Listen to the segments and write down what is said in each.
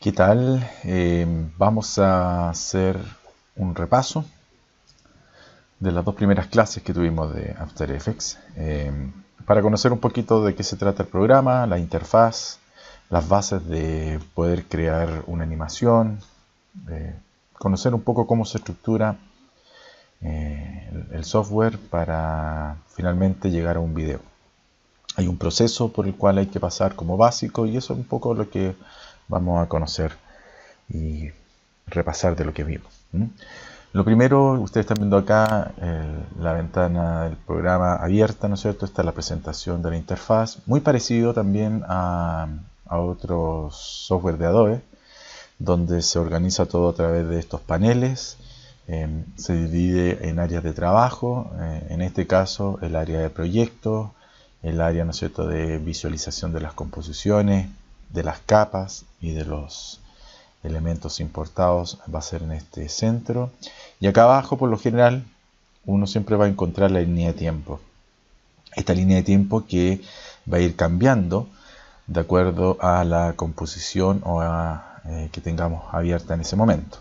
¿Qué tal? Vamos a hacer un repaso de las dos primeras clases que tuvimos de After Effects para conocer un poquito de qué se trata el programa, la interfaz, las bases de poder crear una animación, conocer un poco cómo se estructura el software para finalmente llegar a un video. Hay un proceso por el cual hay que pasar como básico y eso es un poco lo que vamos a conocer y repasar de lo que vimos. Lo primero, ustedes están viendo acá la ventana del programa abierta, ¿no es cierto? Está la presentación de la interfaz, muy parecido también a otros software de Adobe, donde se organiza todo a través de estos paneles. Se divide en áreas de trabajo, en este caso el área de proyecto, el área, ¿no es cierto?, de visualización de las composiciones, de las capas y de los elementos importados va a ser en este centro. Y acá abajo, por lo general, uno siempre va a encontrar la línea de tiempo. Esta línea de tiempo que va a ir cambiando de acuerdo a la composición o que tengamos abierta en ese momento.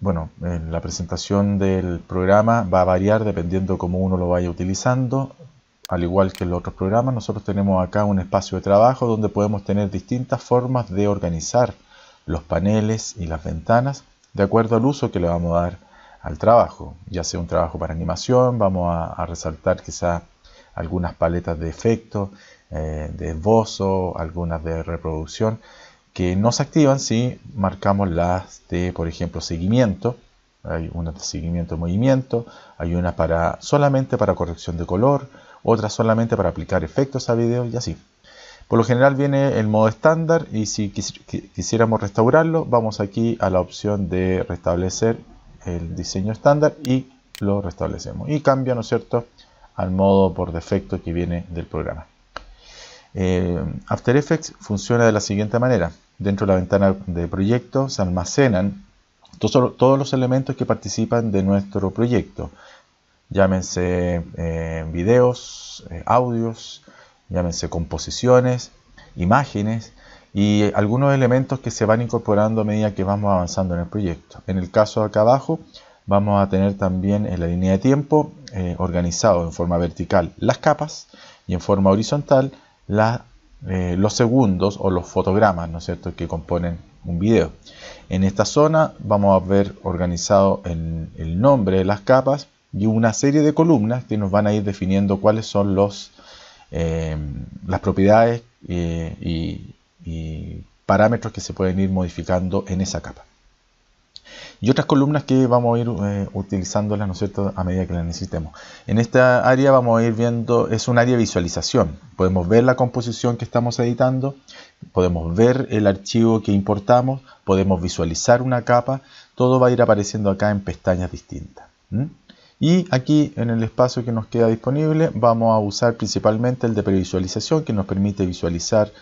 La presentación del programa va a variar dependiendo cómo uno lo vaya utilizando. Al igual que en los otros programas, nosotros tenemos acá un espacio de trabajo donde podemos tener distintas formas de organizar los paneles y las ventanas de acuerdo al uso que le vamos a dar al trabajo. Ya sea un trabajo para animación, vamos a resaltar quizá algunas paletas de efectos, de esbozo, algunas de reproducción, que no se activan si marcamos las de, por ejemplo, seguimiento. Hay una de seguimiento de movimiento, hay una solamente para corrección de color, otra solamente para aplicar efectos a video y así. Por lo general viene el modo estándar y si quisiéramos restaurarlo, vamos aquí a la opción de restablecer el diseño estándar y lo restablecemos. Y cambia, ¿no es cierto?, al modo por defecto que viene del programa. After Effects funciona de la siguiente manera. Dentro de la ventana de proyecto se almacenan todos los elementos que participan de nuestro proyecto. Llámense videos, audios, llámense composiciones, imágenes y algunos elementos que se van incorporando a medida que vamos avanzando en el proyecto. En el caso de acá abajo vamos a tener también en la línea de tiempo organizado en forma vertical las capas y en forma horizontal los segundos o los fotogramas, ¿no es cierto?, que componen un video. En esta zona vamos a ver organizado el nombre de las capas y una serie de columnas que nos van a ir definiendo cuáles son las propiedades y parámetros que se pueden ir modificando en esa capa. Y otras columnas que vamos a ir utilizándolas, ¿no es cierto?, a medida que las necesitemos. En esta área vamos a ir viendo, es un área de visualización. Podemos ver la composición que estamos editando, podemos ver el archivo que importamos, podemos visualizar una capa, todo va a ir apareciendo acá en pestañas distintas. Y aquí en el espacio que nos queda disponible vamos a usar principalmente el de previsualización, que nos permite visualizar,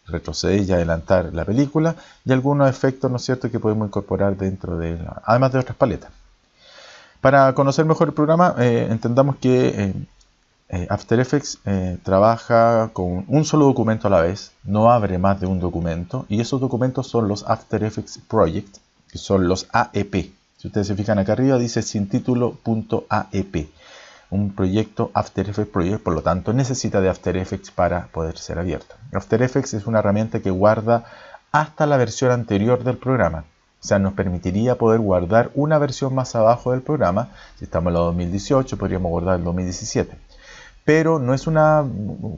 retroceder y adelantar la película y algunos efectos, ¿no es cierto?, que podemos incorporar dentro de además de otras paletas. Para conocer mejor el programa, entendamos que After Effects trabaja con un solo documento a la vez, no abre más de un documento y esos documentos son los After Effects Project, que son los AEP. Si ustedes se fijan acá arriba dice sin título.aep, un proyecto After Effects Project, por lo tanto necesita de After Effects para poder ser abierto. After Effects es una herramienta que guarda hasta la versión anterior del programa. O sea, nos permitiría poder guardar una versión más abajo del programa. Si estamos en la 2018, podríamos guardar el 2017. Pero no es una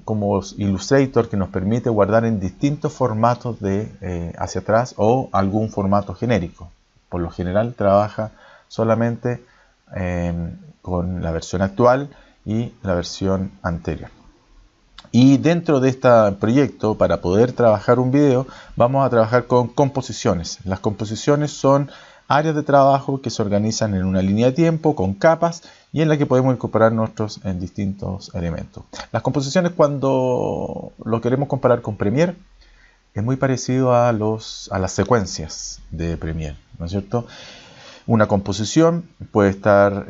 como Illustrator que nos permite guardar en distintos formatos de hacia atrás o algún formato genérico. Por lo general trabaja solamente con la versión actual y la versión anterior. Y dentro de este proyecto, para poder trabajar un video, vamos a trabajar con composiciones. Las composiciones son áreas de trabajo que se organizan en una línea de tiempo con capas y en la que podemos incorporar nuestros distintos elementos. Las composiciones, cuando lo queremos comparar con Premiere, es muy parecido a las secuencias de Premiere, ¿no es cierto? Una composición puede estar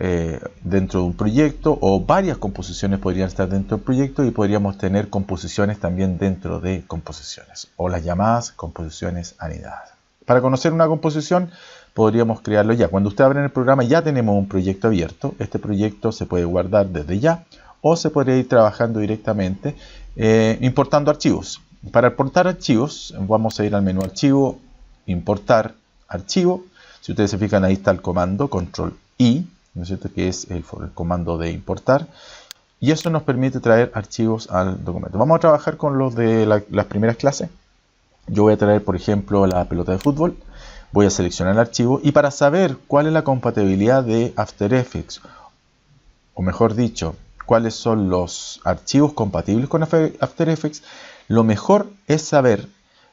dentro de un proyecto, o varias composiciones podrían estar dentro del proyecto, y podríamos tener composiciones también dentro de composiciones, o las llamadas composiciones anidadas. Para conocer una composición podríamos crearlo ya. Cuando usted abre en el programa ya tenemos un proyecto abierto. Este proyecto se puede guardar desde ya, o se podría ir trabajando directamente importando archivos. Para importar archivos vamos a ir al menú Archivo, Importar Archivo. Si ustedes se fijan, ahí está el comando Control-I, ¿no es cierto?, que es el comando de importar. Y eso nos permite traer archivos al documento. Vamos a trabajar con los de las primeras clases. Yo voy a traer, por ejemplo, la pelota de fútbol. Voy a seleccionar el archivo. Y para saber cuál es la compatibilidad de After Effects, o mejor dicho, cuáles son los archivos compatibles con After Effects, lo mejor es saber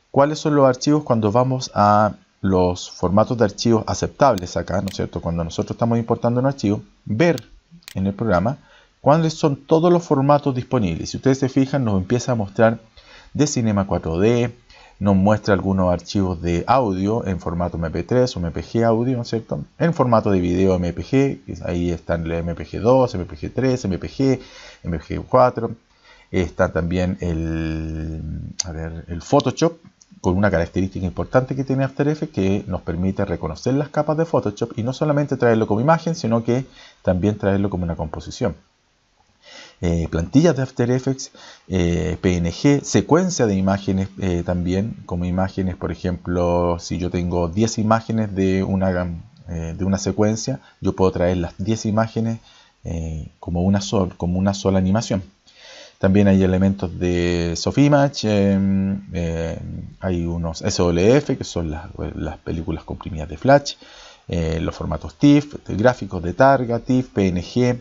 cuáles son los archivos cuando vamos a los formatos de archivos aceptables acá, ¿no es cierto? Cuando nosotros estamos importando un archivo, ver en el programa cuáles son todos los formatos disponibles. Si ustedes se fijan, nos empieza a mostrar de Cinema 4D, nos muestra algunos archivos de audio en formato MP3 o MPG audio, ¿no es cierto? En formato de video MPG, ahí están el MPG2, MPG3, MPG, MPG4. Está también el Photoshop, con una característica importante que tiene After Effects, que nos permite reconocer las capas de Photoshop y no solamente traerlo como imagen, sino que también traerlo como una composición. Plantillas de After Effects, PNG, secuencia de imágenes también, como imágenes, por ejemplo, si yo tengo 10 imágenes de una secuencia, yo puedo traer las 10 imágenes como una sola animación. También hay elementos de Softimage, hay unos SOLF, que son las películas comprimidas de Flash, los formatos TIFF, gráficos de Targa, TIFF, PNG,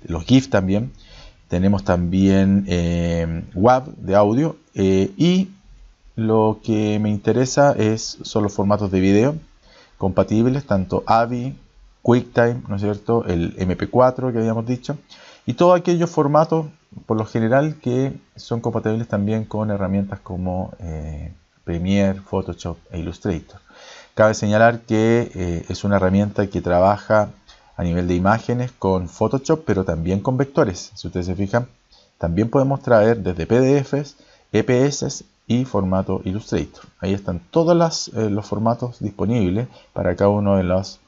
los GIF también. Tenemos también WAV de audio, y lo que me interesa son los formatos de video compatibles, tanto AVI, QuickTime, ¿no es cierto?, el MP4 que habíamos dicho, y todos aquellos formatos por lo general que son compatibles también con herramientas como Premiere, Photoshop e Illustrator. Cabe señalar que es una herramienta que trabaja a nivel de imágenes con Photoshop, pero también con vectores. Si ustedes se fijan, también podemos traer desde PDFs, EPS y formato Illustrator. Ahí están todos los formatos disponibles para cada uno de las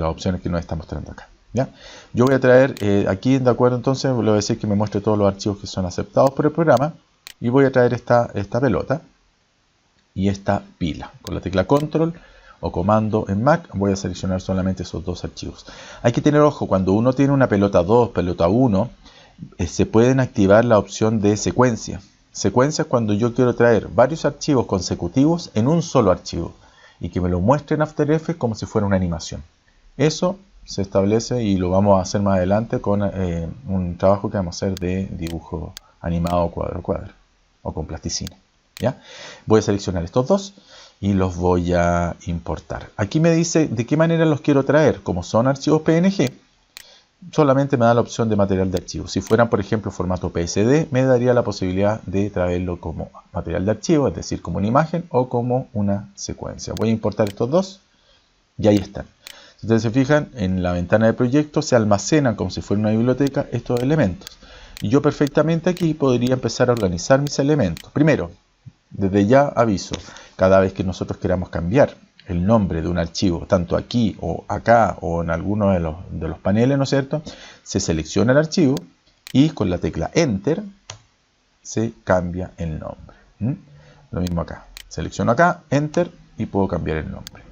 opciones que nos está mostrando acá. ¿Ya? Yo voy a traer aquí, de acuerdo, entonces le voy a decir que me muestre todos los archivos que son aceptados por el programa, y voy a traer esta pelota y esta pila. Con la tecla Control o Comando en Mac voy a seleccionar solamente esos dos archivos. Hay que tener ojo, cuando uno tiene una pelota 2, pelota 1, se pueden activar la opción de secuencia. Secuencia es cuando yo quiero traer varios archivos consecutivos en un solo archivo y que me lo muestre en After Effects como si fuera una animación. Eso se establece y lo vamos a hacer más adelante con un trabajo que vamos a hacer de dibujo animado cuadro a cuadro o con plasticina. ¿Ya? Voy a seleccionar estos dos y los voy a importar. Aquí me dice de qué manera los quiero traer. Como son archivos PNG, solamente me da la opción de material de archivo. Si fueran, por ejemplo, formato PSD, me daría la posibilidad de traerlo como material de archivo, es decir, como una imagen o como una secuencia. Voy a importar estos dos y ahí están. Si ustedes se fijan, en la ventana de proyecto se almacenan como si fuera una biblioteca estos elementos. Y yo perfectamente aquí podría empezar a organizar mis elementos. Primero, desde ya aviso, cada vez que nosotros queramos cambiar el nombre de un archivo, tanto aquí o acá o en alguno de los paneles, ¿no es cierto?, se selecciona el archivo y con la tecla Enter se cambia el nombre. Lo mismo acá. Selecciono acá, Enter, y puedo cambiar el nombre.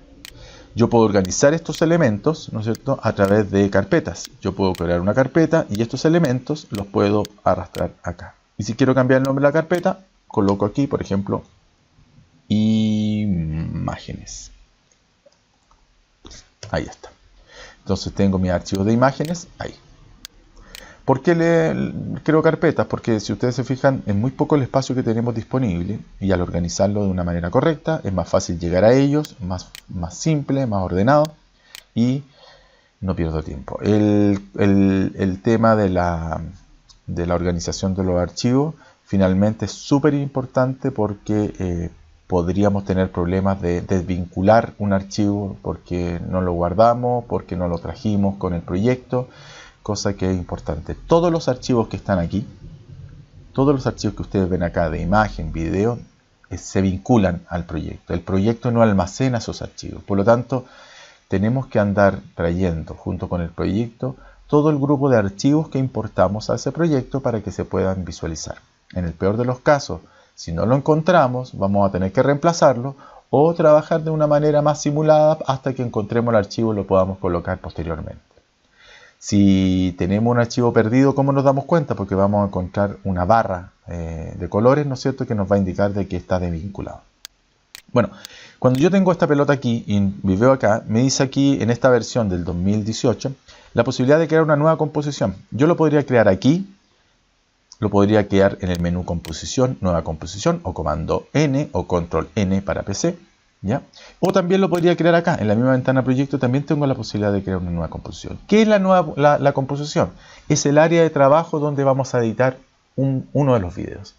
Yo puedo organizar estos elementos, ¿no es cierto?, a través de carpetas. Yo puedo crear una carpeta y estos elementos los puedo arrastrar acá. Y si quiero cambiar el nombre de la carpeta, coloco aquí, por ejemplo, imágenes. Ahí está. Entonces tengo mis archivos de imágenes ahí. ¿Por qué creo carpetas? Porque si ustedes se fijan, es muy poco el espacio que tenemos disponible y al organizarlo de una manera correcta es más fácil llegar a ellos, más simple, más ordenado y no pierdo tiempo. El tema de la organización de los archivos finalmente es súper importante porque podríamos tener problemas de desvincular un archivo porque no lo guardamos, porque no lo trajimos con el proyecto, cosa que es importante. Todos los archivos que están aquí, todos los archivos que ustedes ven acá de imagen, video, se vinculan al proyecto. El proyecto no almacena esos archivos. Por lo tanto, tenemos que andar trayendo junto con el proyecto todo el grupo de archivos que importamos a ese proyecto para que se puedan visualizar. En el peor de los casos, si no lo encontramos, vamos a tener que reemplazarlo o trabajar de una manera más simulada hasta que encontremos el archivo y lo podamos colocar posteriormente. Si tenemos un archivo perdido, ¿cómo nos damos cuenta? Porque vamos a encontrar una barra de colores, ¿no es cierto?, que nos va a indicar de que está desvinculado. Bueno, cuando yo tengo esta pelota aquí y veo acá, me dice aquí en esta versión del 2018 la posibilidad de crear una nueva composición. Yo lo podría crear aquí, lo podría crear en el menú composición, nueva composición, o comando N o control N para PC, ¿ya? O también lo podría crear acá, en la misma ventana proyecto también tengo la posibilidad de crear una nueva composición. ¿Qué es la composición? Es el área de trabajo donde vamos a editar uno de los videos.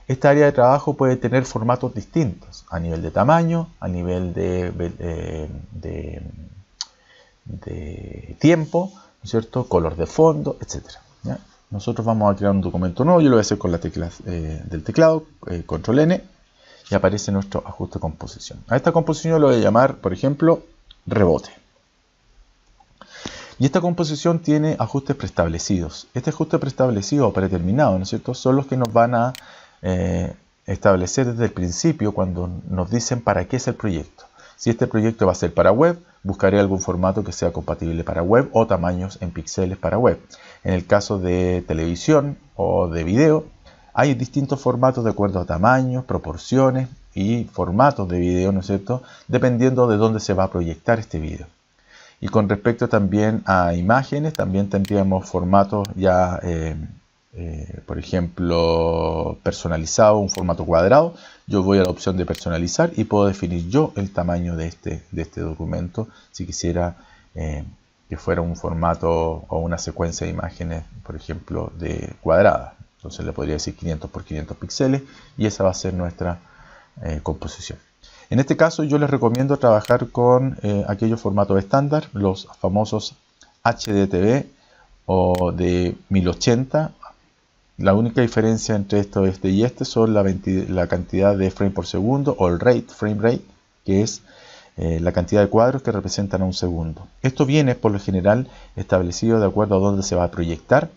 Esta área de trabajo puede tener formatos distintos, a nivel de tamaño, a nivel de tiempo, ¿no es cierto?, color de fondo, etc. ¿Ya? Nosotros vamos a crear un documento nuevo, yo lo voy a hacer con la tecla del teclado, control N, y aparece nuestro ajuste de composición. A esta composición yo lo voy a llamar, por ejemplo, rebote. Y esta composición tiene ajustes preestablecidos. Este ajuste preestablecido o predeterminado, ¿no es cierto?, son los que nos van a establecer desde el principio cuando nos dicen para qué es el proyecto. Si este proyecto va a ser para web, buscaré algún formato que sea compatible para web o tamaños en píxeles para web. En el caso de televisión o de video, hay distintos formatos de acuerdo a tamaños, proporciones y formatos de video, ¿no es cierto?, dependiendo de dónde se va a proyectar este video. Y con respecto también a imágenes, también tendríamos formatos ya, por ejemplo, personalizado, un formato cuadrado. Yo voy a la opción de personalizar y puedo definir yo el tamaño de este documento si quisiera que fuera un formato o una secuencia de imágenes, por ejemplo, de cuadrada. Entonces le podría decir 500 por 500 píxeles y esa va a ser nuestra composición. En este caso yo les recomiendo trabajar con aquellos formatos estándar, los famosos HDTV o de 1080. La única diferencia entre esto y este son la cantidad de frame por segundo o el frame rate, que es la cantidad de cuadros que representan a un segundo. Esto viene por lo general establecido de acuerdo a dónde se va a proyectar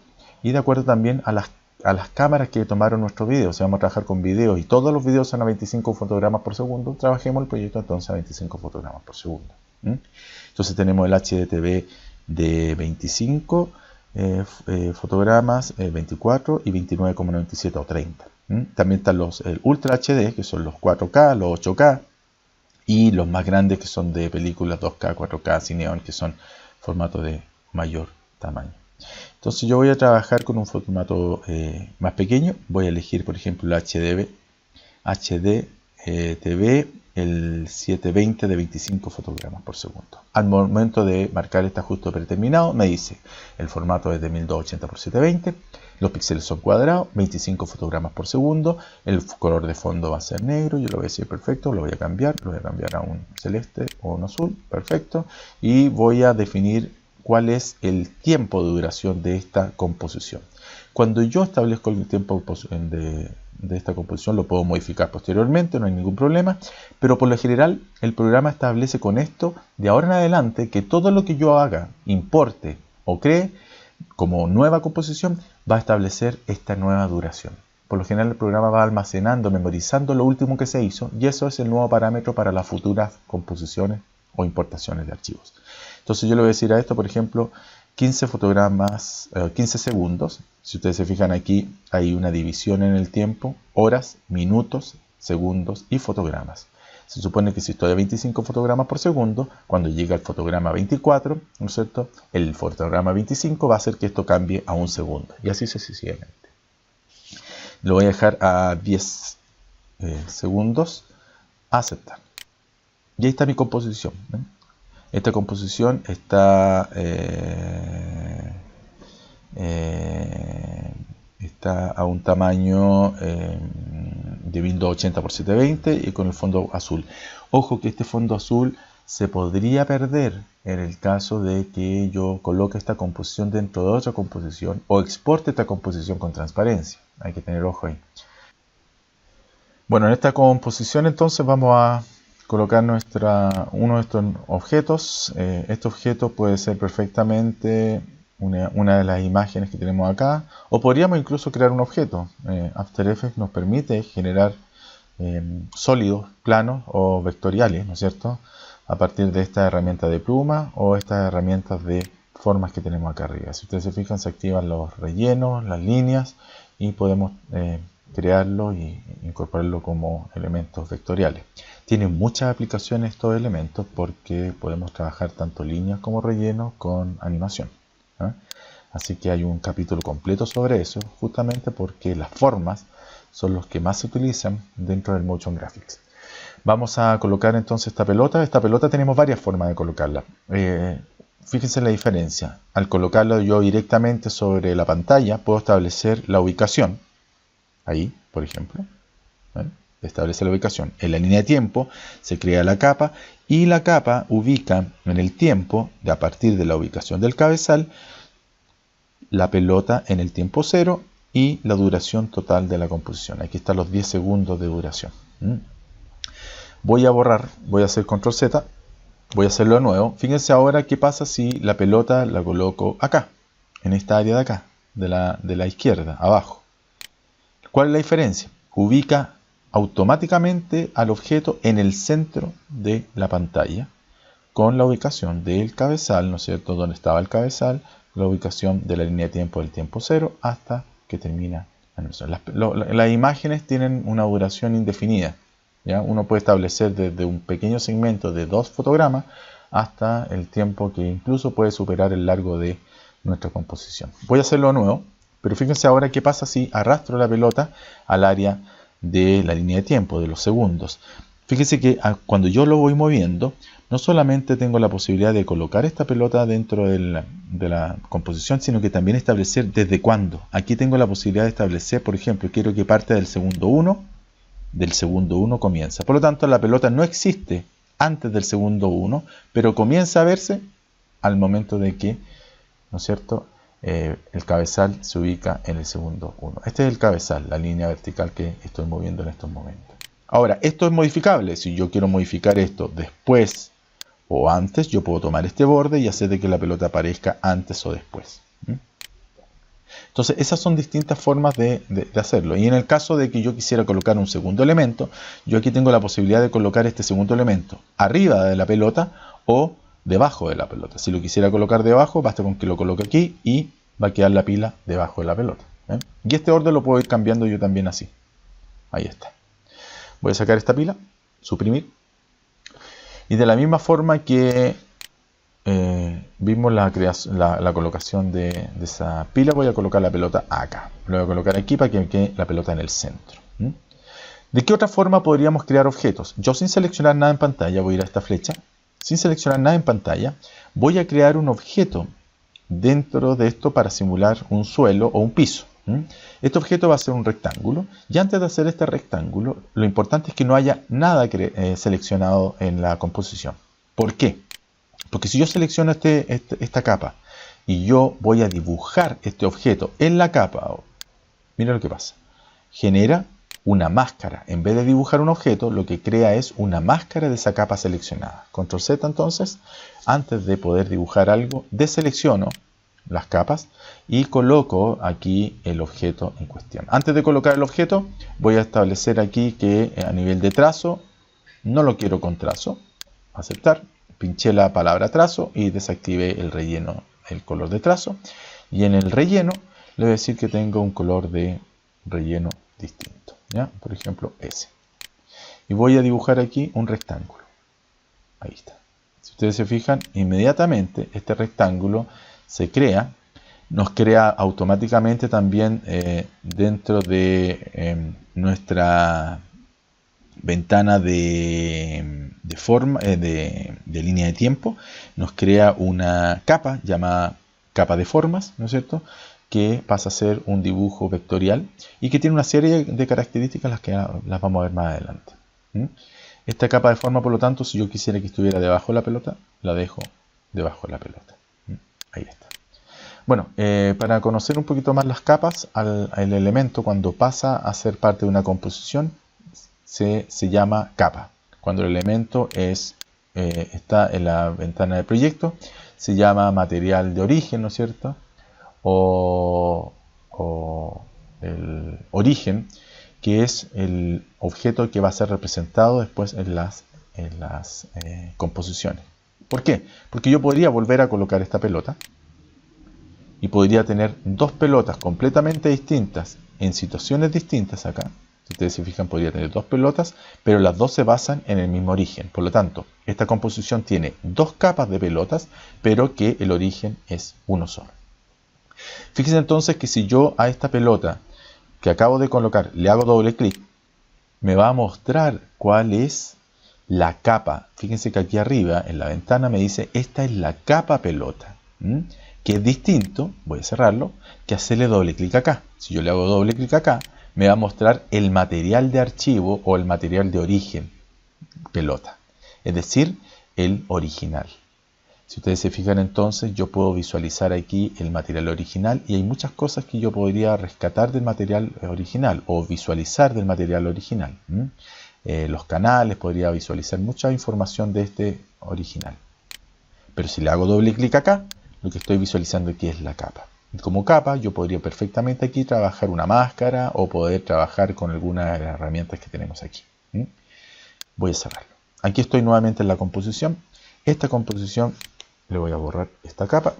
y de acuerdo también a las cámaras que tomaron nuestro video. Si vamos a trabajar con videos y todos los videos son a 25 fotogramas por segundo, trabajemos el proyecto entonces a 25 fotogramas por segundo. Entonces tenemos el HDTV de 25 fotogramas, 24 y 29,97 o 30. También están el Ultra HD, que son los 4K, los 8K, y los más grandes que son de películas 2K, 4K, Cineon, que son formatos de mayor tamaño. Entonces yo voy a trabajar con un formato más pequeño. Voy a elegir, por ejemplo, el HDTV, el 720 de 25 fotogramas por segundo. Al momento de marcar este ajuste predeterminado, me dice el formato es de 1280 x 720, los píxeles son cuadrados, 25 fotogramas por segundo, el color de fondo va a ser negro, yo lo voy a decir perfecto, lo voy a cambiar a un celeste o un azul, perfecto, y voy a definir cuál es el tiempo de duración de esta composición. Cuando yo establezco el tiempo de esta composición, lo puedo modificar posteriormente, no hay ningún problema, pero por lo general el programa establece con esto, de ahora en adelante, que todo lo que yo haga, importe o cree como nueva composición, va a establecer esta nueva duración. Por lo general el programa va almacenando, memorizando lo último que se hizo, y eso es el nuevo parámetro para las futuras composiciones o importaciones de archivos. Entonces yo le voy a decir a esto, por ejemplo, 15 fotogramas, 15 segundos. Si ustedes se fijan aquí, hay una división en el tiempo, horas, minutos, segundos y fotogramas. Se supone que si estoy a 25 fotogramas por segundo, cuando llega el fotograma 24, ¿no es cierto?, el fotograma 25 va a hacer que esto cambie a un segundo, y así sucesivamente. Lo voy a dejar a 10 segundos, aceptar. Y ahí está mi composición, ¿eh? Esta composición está a un tamaño de Windows 80 por 720 y con el fondo azul. Ojo que este fondo azul se podría perder en el caso de que yo coloque esta composición dentro de otra composición o exporte esta composición con transparencia. Hay que tener ojo ahí. Bueno, en esta composición entonces vamos a colocar uno de estos objetos. Este objeto puede ser perfectamente una de las imágenes que tenemos acá, o podríamos incluso crear un objeto. After Effects nos permite generar sólidos, planos o vectoriales, ¿no es cierto?, a partir de esta herramienta de pluma o estas herramientas de formas que tenemos acá arriba. Si ustedes se fijan, se activan los rellenos, las líneas, y podemos crearlo y incorporarlo como elementos vectoriales. Tienen muchas aplicaciones estos elementos porque podemos trabajar tanto líneas como rellenos con animación. Así que hay un capítulo completo sobre eso, justamente porque las formas son los que más se utilizan dentro del Motion Graphics. Vamos a colocar entonces esta pelota. Esta pelota tenemos varias formas de colocarla. Fíjense la diferencia. Al colocarlo yo directamente sobre la pantalla, puedo establecer la ubicación. Ahí, por ejemplo. Establece la ubicación. En la línea de tiempo se crea la capa y la capa ubica en el tiempo, a partir de la ubicación del cabezal, la pelota en el tiempo cero y la duración total de la composición. Aquí están los 10 segundos de duración. Voy a borrar, voy a hacer control Z, voy a hacerlo de nuevo. Fíjense ahora qué pasa si la pelota la coloco acá, en esta área de acá, de la izquierda, abajo. ¿Cuál es la diferencia? Ubica automáticamente al objeto en el centro de la pantalla, con la ubicación del cabezal, ¿no es cierto?, donde estaba el cabezal, la ubicación de la línea de tiempo del tiempo cero hasta que termina la animación. Las imágenes tienen una duración indefinida. ¿Ya? Uno puede establecer desde un pequeño segmento de 2 fotogramas hasta el tiempo que incluso puede superar el largo de nuestra composición. Voy a hacerlo de nuevo, pero fíjense ahora qué pasa si arrastro la pelota al área de la línea de tiempo, de los segundos. Fíjense que cuando yo lo voy moviendo, no solamente tengo la posibilidad de colocar esta pelota dentro de la composición, sino que también establecer desde cuándo. Aquí tengo la posibilidad de establecer, por ejemplo, quiero que parte del segundo 1 comienza. Por lo tanto, la pelota no existe antes del segundo 1, pero comienza a verse al momento de que, ¿no es cierto?, el cabezal se ubica en el segundo 1. Este es el cabezal, la línea vertical que estoy moviendo en estos momentos. Ahora, esto es modificable. Si yo quiero modificar esto después o antes, yo puedo tomar este borde y hacer de que la pelota aparezca antes o después. Entonces, esas son distintas formas de hacerlo. Y en el caso de que yo quisiera colocar un segundo elemento, yo aquí tengo la posibilidad de colocar este segundo elemento arriba de la pelota o debajo de la pelota. Si lo quisiera colocar debajo, basta con que lo coloque aquí y va a quedar la pila debajo de la pelota. Y este orden lo puedo ir cambiando yo también así. Ahí está. Voy a sacar esta pila, suprimir. Y de la misma forma que vimos la colocación de esa pila, voy a colocar la pelota acá. Lo voy a colocar aquí para que quede la pelota en el centro. ¿De qué otra forma podríamos crear objetos? Yo, sin seleccionar nada en pantalla, voy a ir a esta flecha. Sin seleccionar nada en pantalla, voy a crear un objeto dentro de esto para simular un suelo o un piso. Este objeto va a ser un rectángulo, y antes de hacer este rectángulo, lo importante es que no haya nada seleccionado en la composición. ¿Por qué? Porque si yo selecciono esta capa y yo voy a dibujar este objeto en la capa, mira lo que pasa. Genera una máscara. En vez de dibujar un objeto, lo que crea es una máscara de esa capa seleccionada. Control Z entonces, antes de poder dibujar algo, deselecciono las capas y coloco aquí el objeto en cuestión. Antes de colocar el objeto, voy a establecer aquí que a nivel de trazo, no lo quiero con trazo. Aceptar. Pinché la palabra trazo y desactivé el relleno, el color de trazo. Y en el relleno, le voy a decir que tengo un color de relleno distinto. ¿Ya? Por ejemplo, ese. Y voy a dibujar aquí un rectángulo. Ahí está. Si ustedes se fijan, inmediatamente este rectángulo se crea. Nos crea automáticamente también dentro de nuestra ventana de línea de tiempo. Nos crea una capa llamada capa de formas, ¿no es cierto?, que pasa a ser un dibujo vectorial y que tiene una serie de características las que las vamos a ver más adelante. Esta capa de forma, por lo tanto, si yo quisiera que estuviera debajo de la pelota, la dejo debajo de la pelota. Ahí está. Bueno, para conocer un poquito más las capas, el elemento cuando pasa a ser parte de una composición se llama capa. Cuando el elemento está en la ventana de proyecto, se llama material de origen, ¿no es cierto? O el origen, que es el objeto que va a ser representado después en las composiciones. ¿Por qué? Porque yo podría volver a colocar esta pelota y podría tener dos pelotas completamente distintas en situaciones distintas acá. Si ustedes se fijan, podría tener dos pelotas, pero las dos se basan en el mismo origen. Por lo tanto, esta composición tiene dos capas de pelotas, pero que el origen es uno solo. Fíjense entonces que si yo a esta pelota que acabo de colocar le hago doble clic, me va a mostrar cuál es la capa. Fíjense que aquí arriba en la ventana me dice esta es la capa pelota, que es distinto, voy a cerrarlo, que hacerle doble clic acá. Si yo le hago doble clic acá, me va a mostrar el material de archivo o el material de origen pelota, es decir, el original. Si ustedes se fijan entonces, yo puedo visualizar aquí el material original y hay muchas cosas que yo podría rescatar del material original o visualizar del material original. Los canales, podría visualizar mucha información de este original. Pero si le hago doble clic acá, lo que estoy visualizando aquí es la capa. Y como capa, yo podría perfectamente aquí trabajar una máscara o poder trabajar con alguna de las herramientas que tenemos aquí. Voy a cerrarlo. Aquí estoy nuevamente en la composición. Esta composición, le voy a borrar esta capa.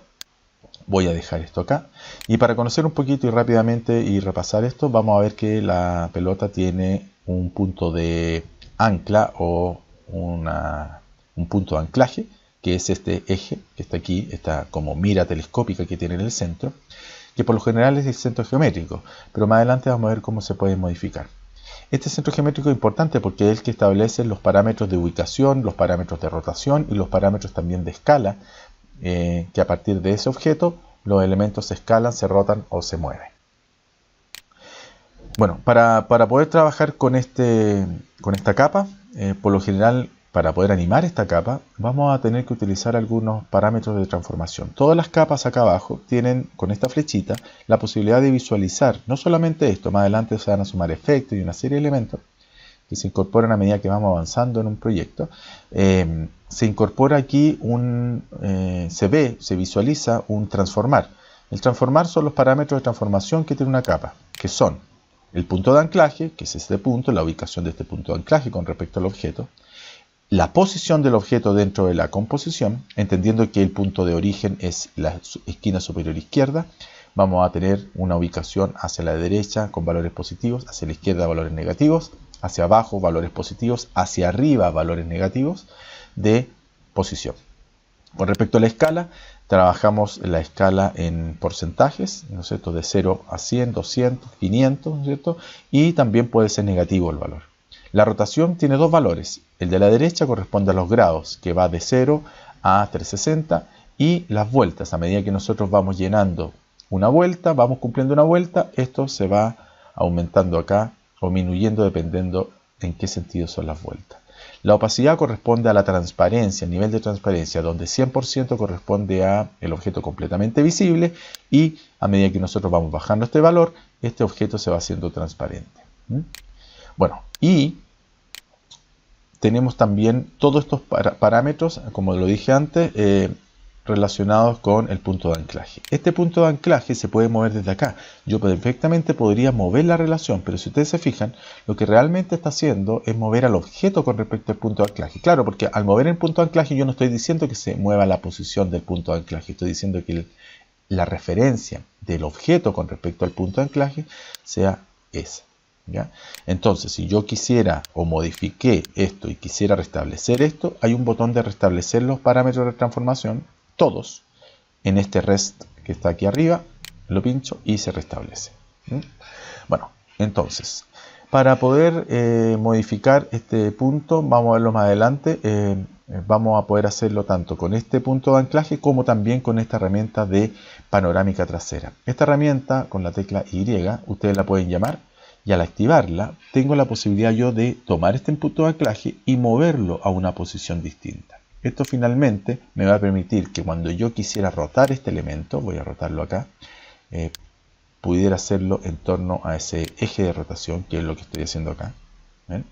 Voy a dejar esto acá. Y para conocer un poquito y rápidamente y repasar esto, vamos a ver que la pelota tiene un punto de ancla o un punto de anclaje, que es este eje que está aquí, esta como mira telescópica que tiene en el centro, que por lo general es el centro geométrico, pero más adelante vamos a ver cómo se puede modificar. Este centro geométrico es importante porque es el que establece los parámetros de ubicación, los parámetros de rotación y los parámetros también de escala, que a partir de ese objeto los elementos se escalan, se rotan o se mueven. Bueno, para poder trabajar con esta capa, por lo general, para poder animar esta capa, vamos a tener que utilizar algunos parámetros de transformación. Todas las capas acá abajo tienen, con esta flechita, la posibilidad de visualizar, no solamente esto, más adelante se van a sumar efectos y una serie de elementos que se incorporan a medida que vamos avanzando en un proyecto. Se incorpora aquí se visualiza un transformar. El transformar son los parámetros de transformación que tiene una capa, que son el punto de anclaje, que es este punto, la ubicación de este punto de anclaje con respecto al objeto, la posición del objeto dentro de la composición, entendiendo que el punto de origen es la esquina superior izquierda, vamos a tener una ubicación hacia la derecha con valores positivos, hacia la izquierda valores negativos, hacia abajo valores positivos, hacia arriba valores negativos de posición. Con respecto a la escala, trabajamos la escala en porcentajes, ¿no es cierto?, de 0 a 100, 200, 500, ¿no es cierto?, y también puede ser negativo el valor. La rotación tiene dos valores. El de la derecha corresponde a los grados, que va de 0 a 360, y las vueltas. A medida que nosotros vamos llenando una vuelta, vamos cumpliendo una vuelta, esto se va aumentando acá o disminuyendo dependiendo en qué sentido son las vueltas. La opacidad corresponde a la transparencia, el nivel de transparencia, donde 100% corresponde a el objeto completamente visible y a medida que nosotros vamos bajando este valor, este objeto se va haciendo transparente. Bueno, y tenemos también todos estos parámetros, como lo dije antes, relacionados con el punto de anclaje. Este punto de anclaje se puede mover desde acá. Yo perfectamente podría mover la relación, pero si ustedes se fijan, lo que realmente está haciendo es mover al objeto con respecto al punto de anclaje. Claro, porque al mover el punto de anclaje yo no estoy diciendo que se mueva la posición del punto de anclaje, estoy diciendo que la referencia del objeto con respecto al punto de anclaje sea esa. ¿Ya? Entonces, si yo quisiera o modifiqué esto y quisiera restablecer esto, hay un botón de restablecer los parámetros de transformación, todos, en este rest que está aquí arriba, lo pincho y se restablece. Bueno, entonces, para poder modificar este punto, vamos a verlo más adelante, vamos a poder hacerlo tanto con este punto de anclaje como también con esta herramienta de panorámica trasera. Esta herramienta, con la tecla Y, ustedes la pueden llamar, y al activarla tengo la posibilidad yo de tomar este punto de anclaje y moverlo a una posición distinta. Esto finalmente me va a permitir que cuando yo quisiera rotar este elemento, voy a rotarlo acá, pudiera hacerlo en torno a ese eje de rotación, que es lo que estoy haciendo acá. ¿Ven?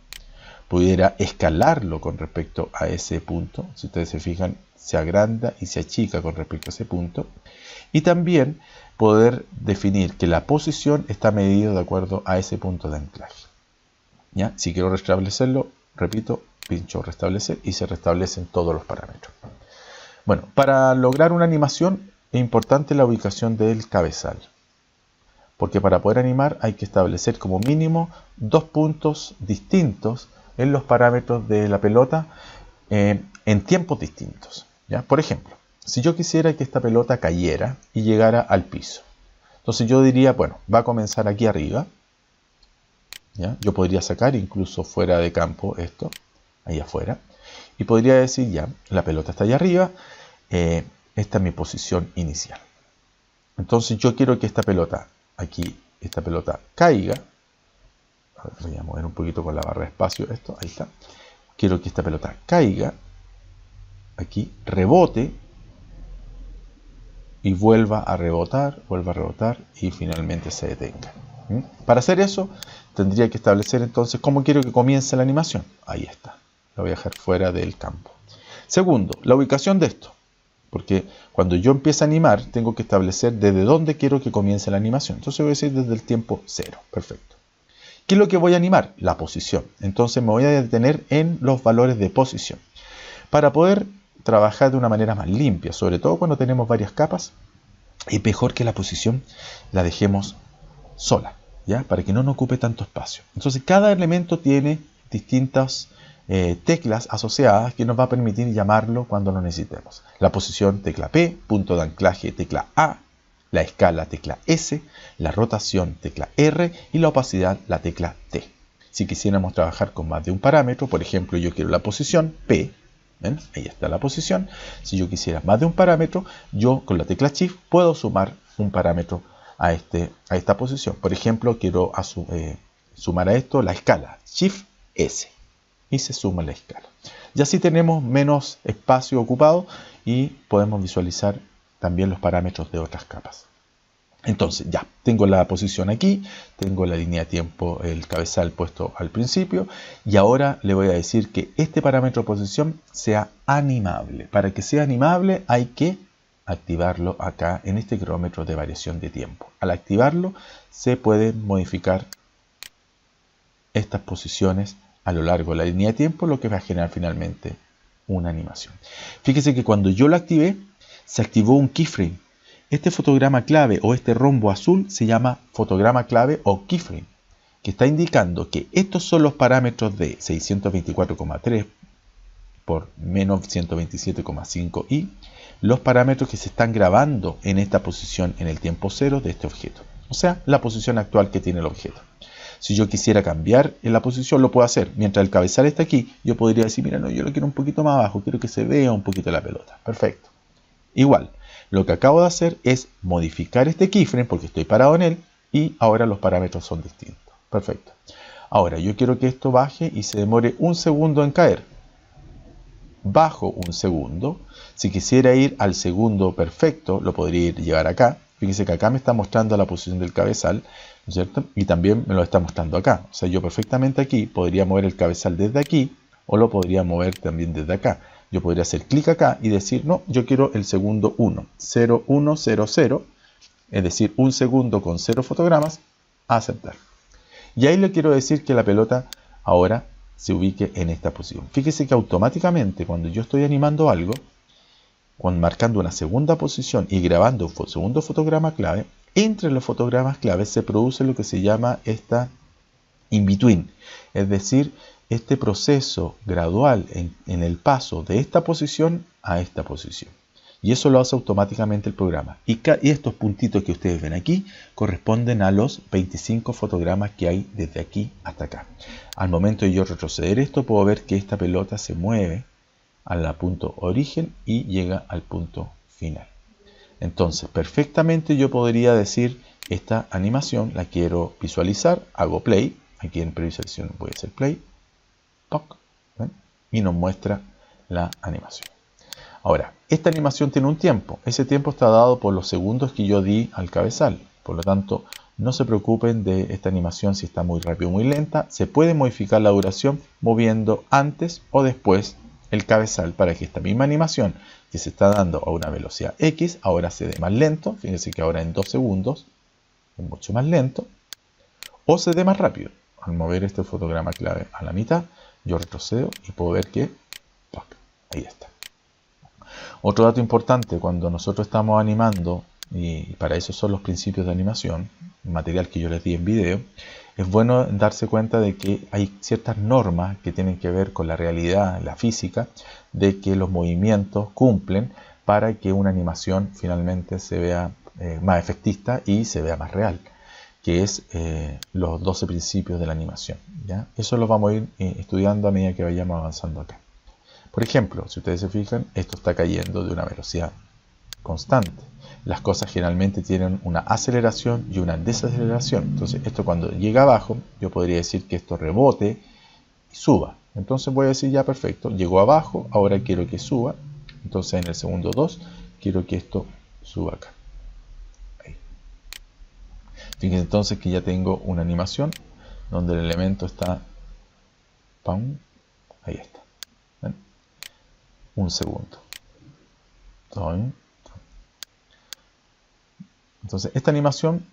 Pudiera escalarlo con respecto a ese punto. Si ustedes se fijan, se agranda y se achica con respecto a ese punto. Y también poder definir que la posición está medida de acuerdo a ese punto de anclaje. ¿Ya? Si quiero restablecerlo, repito, pincho restablecer y se restablecen todos los parámetros. Bueno, para lograr una animación es importante la ubicación del cabezal. Porque para poder animar hay que establecer como mínimo 2 puntos distintos en los parámetros de la pelota en tiempos distintos. ¿Ya? Por ejemplo, si yo quisiera que esta pelota cayera y llegara al piso, entonces yo diría, bueno, va a comenzar aquí arriba. ¿Ya? Yo podría sacar incluso fuera de campo esto, ahí afuera, y podría decir ya, la pelota está allá arriba, esta es mi posición inicial. Entonces yo quiero que esta pelota, aquí, esta pelota caiga. A ver, voy a mover un poquito con la barra de espacio esto, ahí está. Quiero que esta pelota caiga, aquí, rebote, y vuelva a rebotar y finalmente se detenga. Para hacer eso, tendría que establecer entonces cómo quiero que comience la animación. Ahí está, lo voy a dejar fuera del campo. Segundo, la ubicación de esto. Porque cuando yo empiezo a animar, tengo que establecer desde dónde quiero que comience la animación. Entonces voy a decir desde el tiempo 0. Perfecto. ¿Qué es lo que voy a animar? La posición. Entonces me voy a detener en los valores de posición. Para poder trabajar de una manera más limpia, sobre todo cuando tenemos varias capas, es mejor que la posición la dejemos sola, ¿ya? Para que no nos ocupe tanto espacio. Entonces cada elemento tiene distintas teclas asociadas que nos va a permitir llamarlo cuando lo necesitemos. La posición, tecla P, punto de anclaje, tecla A, la escala, tecla S, la rotación, tecla R y la opacidad, la tecla T. Si quisiéramos trabajar con más de un parámetro, por ejemplo, yo quiero la posición P, ¿ven? Ahí está la posición. Si yo quisiera más de un parámetro, yo con la tecla Shift puedo sumar un parámetro a esta posición. Por ejemplo, quiero sumar a esto la escala, Shift S, y se suma la escala. Y así tenemos menos espacio ocupado y podemos visualizar también los parámetros de otras capas. Entonces ya, tengo la posición aquí, tengo la línea de tiempo, el cabezal puesto al principio, y ahora le voy a decir que este parámetro de posición sea animable. Para que sea animable hay que activarlo acá en este cronómetro de variación de tiempo. Al activarlo se pueden modificar estas posiciones a lo largo de la línea de tiempo, lo que va a generar finalmente una animación. Fíjese que cuando yo lo activé, se activó un keyframe. Este fotograma clave o este rombo azul se llama fotograma clave o keyframe, que está indicando que estos son los parámetros de 624,3 por menos 127,5 y los parámetros que se están grabando en esta posición en el tiempo 0 de este objeto. O sea, la posición actual que tiene el objeto. Si yo quisiera cambiar en la posición, lo puedo hacer. Mientras el cabezal está aquí, yo podría decir, mira, no, yo lo quiero un poquito más abajo, quiero que se vea un poquito la pelota. Perfecto. Igual, lo que acabo de hacer es modificar este keyframe porque estoy parado en él y ahora los parámetros son distintos. Perfecto. Ahora, yo quiero que esto baje y se demore un segundo en caer. Bajo un segundo. Si quisiera ir al segundo perfecto, lo podría llevar acá. Fíjense que acá me está mostrando la posición del cabezal, ¿no es cierto? Y también me lo está mostrando acá. O sea, yo perfectamente aquí podría mover el cabezal desde aquí o lo podría mover también desde acá. Yo podría hacer clic acá y decir, no, yo quiero el segundo 1, 0, 1, 0, 0, es decir, un segundo con 0 fotogramas, a aceptar. Y ahí le quiero decir que la pelota ahora se ubique en esta posición. Fíjese que automáticamente cuando yo estoy animando algo, marcando una segunda posición y grabando un segundo fotograma clave, entre los fotogramas claves se produce lo que se llama esta in-between, es decir, este proceso gradual en el paso de esta posición a esta posición. Y eso lo hace automáticamente el programa. Y estos puntitos que ustedes ven aquí corresponden a los 25 fotogramas que hay desde aquí hasta acá. Al momento de yo retroceder esto, puedo ver que esta pelota se mueve al punto origen y llega al punto final. Entonces, perfectamente yo podría decir, esta animación la quiero visualizar, hago play, aquí en previsualización voy a hacer play, ¡toc! ¿Ven? Y nos muestra la animación. Ahora, esta animación tiene un tiempo, ese tiempo está dado por los segundos que yo di al cabezal, por lo tanto, no se preocupen de esta animación si está muy rápida o muy lenta, se puede modificar la duración moviendo antes o después el cabezal para que esta misma animación que se está dando a una velocidad X ahora se dé más lento, fíjense que ahora en 2 segundos es mucho más lento, o se dé más rápido. Al mover este fotograma clave a la mitad, yo retrocedo y puedo ver que ¡toc! Ahí está. Otro dato importante, cuando nosotros estamos animando, y para eso son los principios de animación, material que yo les di en video, es bueno darse cuenta de que hay ciertas normas que tienen que ver con la realidad, la física, de que los movimientos cumplen para que una animación finalmente se vea más efectista y se vea más real, que es los 12 principios de la animación, ¿ya? Eso lo vamos a ir estudiando a medida que vayamos avanzando acá. Por ejemplo, si ustedes se fijan, esto está cayendo de una velocidad constante. Las cosas generalmente tienen una aceleración y una desaceleración. Entonces, esto cuando llega abajo, yo podría decir que esto rebote y suba. Entonces voy a decir, ya perfecto, llegó abajo, ahora quiero que suba. Entonces en el segundo 2, quiero que esto suba acá. Ahí. Fíjense entonces que ya tengo una animación donde el elemento está, ¡pam! Ahí está. ¿Ven? Un segundo. Entonces esta animación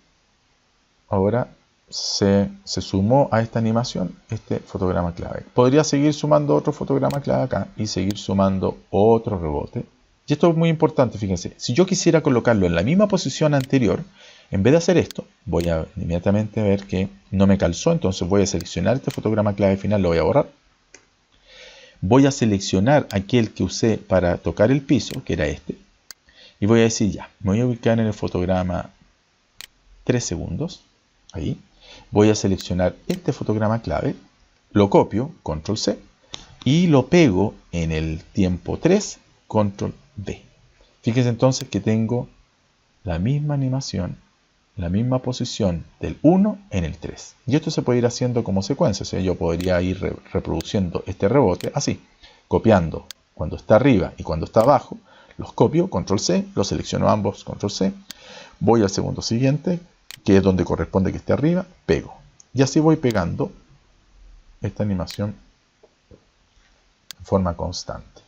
ahora se sumó a esta animación este fotograma clave. Podría seguir sumando otro fotograma clave acá y seguir sumando otro rebote. Y esto es muy importante, fíjense. Si yo quisiera colocarlo en la misma posición anterior, en vez de hacer esto, voy a inmediatamente ver que no me calzó. Entonces voy a seleccionar este fotograma clave final, lo voy a borrar. Voy a seleccionar aquel que usé para tocar el piso, que era este. Y voy a decir ya, me voy a ubicar en el fotograma 3 segundos. Ahí. Voy a seleccionar este fotograma clave, lo copio, control C, y lo pego en el tiempo 3, control V. Fíjense entonces que tengo la misma animación, la misma posición del 1 en el 3. Y esto se puede ir haciendo como secuencia. O sea, yo podría ir reproduciendo este rebote así, copiando cuando está arriba y cuando está abajo. Los copio, control C, los selecciono ambos, control C. Voy al segundo siguiente, que es donde corresponde que esté arriba, pego. Y así voy pegando esta animación en forma constante.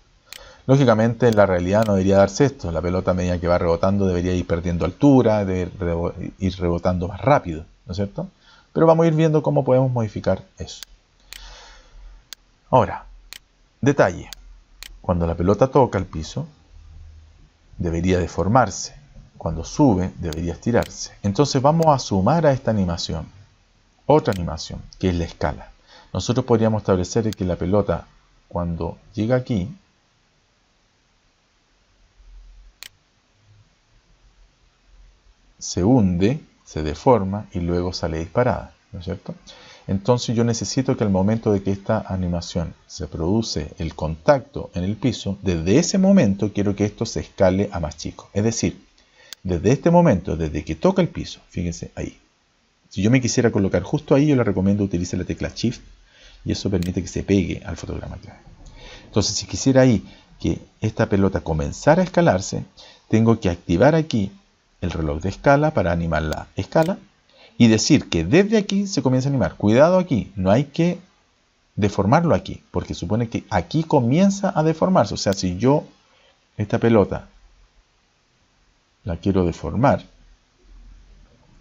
Lógicamente, en la realidad no debería darse esto. La pelota, a medida que va rebotando, debería ir perdiendo altura, debe ir rebotando más rápido, ¿no es cierto? Pero vamos a ir viendo cómo podemos modificar eso. Ahora, detalle. Cuando la pelota toca el piso, debería deformarse. Cuando sube, debería estirarse. Entonces vamos a sumar a esta animación otra animación, que es la escala. Nosotros podríamos establecer que la pelota, cuando llega aquí, se hunde, se deforma y luego sale disparada, ¿no es cierto? Entonces yo necesito que al momento de que esta animación se produce el contacto en el piso, desde ese momento quiero que esto se escale a más chico. Es decir, desde este momento, desde que toca el piso, fíjense ahí. Si yo me quisiera colocar justo ahí, yo le recomiendo utilice la tecla Shift y eso permite que se pegue al fotograma clave. Entonces, si quisiera ahí que esta pelota comenzara a escalarse, tengo que activar aquí el reloj de escala para animar la escala y decir que desde aquí se comienza a animar. Cuidado aquí, no hay que deformarlo aquí, porque supone que aquí comienza a deformarse. O sea, si yo esta pelota la quiero deformar,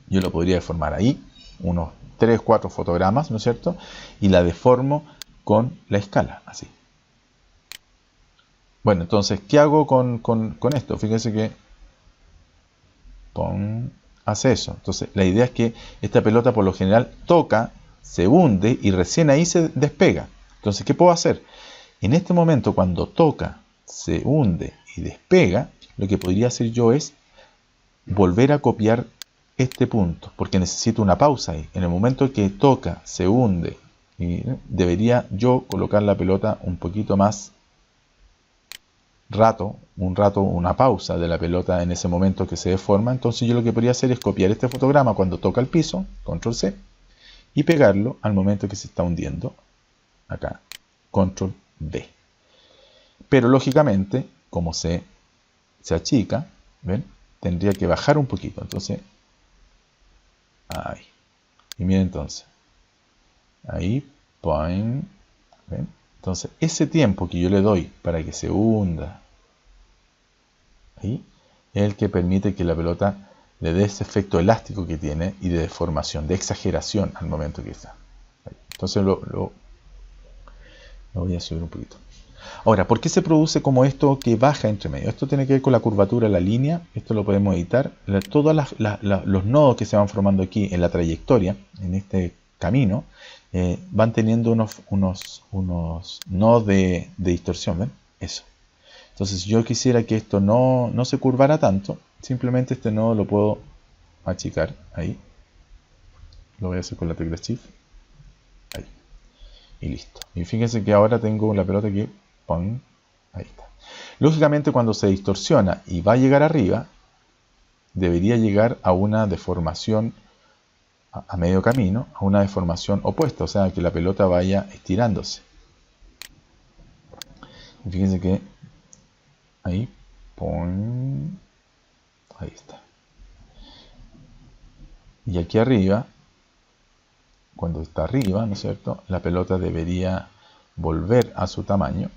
yo lo podría deformar ahí, unos 3, 4 fotogramas, ¿no es cierto? Y la deformo con la escala, así. Bueno, entonces, ¿qué hago con esto? Fíjense que hace eso. Entonces, la idea es que esta pelota por lo general toca, se hunde y recién ahí se despega. Entonces, ¿qué puedo hacer? En este momento, cuando toca, se hunde y despega, lo que podría hacer yo es volver a copiar este punto, porque necesito una pausa ahí. En el momento que toca, se hunde, y debería yo colocar la pelota un poquito más una pausa de la pelota en ese momento que se deforma. Entonces yo lo que podría hacer es copiar este fotograma cuando toca el piso, control C, y pegarlo al momento que se está hundiendo, acá, control V. Pero lógicamente, como se achica, ¿ven? Tendría que bajar un poquito. Entonces, ahí. Y miren entonces, ahí, point, ¿ven? Entonces, ese tiempo que yo le doy para que se hunda, ahí, es el que permite que la pelota le dé ese efecto elástico que tiene y de deformación, de exageración al momento que está. Ahí. Entonces, lo voy a subir un poquito. Ahora, ¿por qué se produce como esto que baja entre medio? Esto tiene que ver con la curvatura de la línea. Esto lo podemos editar. Todos los nodos que se van formando aquí en la trayectoria, en este camino, van teniendo unos nodos de distorsión. ¿Ven? Eso. Entonces, si yo quisiera que esto no se curvara tanto, simplemente este nodo lo puedo achicar. Ahí. Lo voy a hacer con la tecla Shift. Ahí. Y listo. Y fíjense que ahora tengo la pelota que... Ahí está. Lógicamente, cuando se distorsiona y va a llegar arriba, debería llegar a una deformación a medio camino, a una deformación opuesta, o sea, que la pelota vaya estirándose. Y fíjense que ahí, ahí está. Y aquí arriba, cuando está arriba, ¿no es cierto?, la pelota debería volver a su tamaño.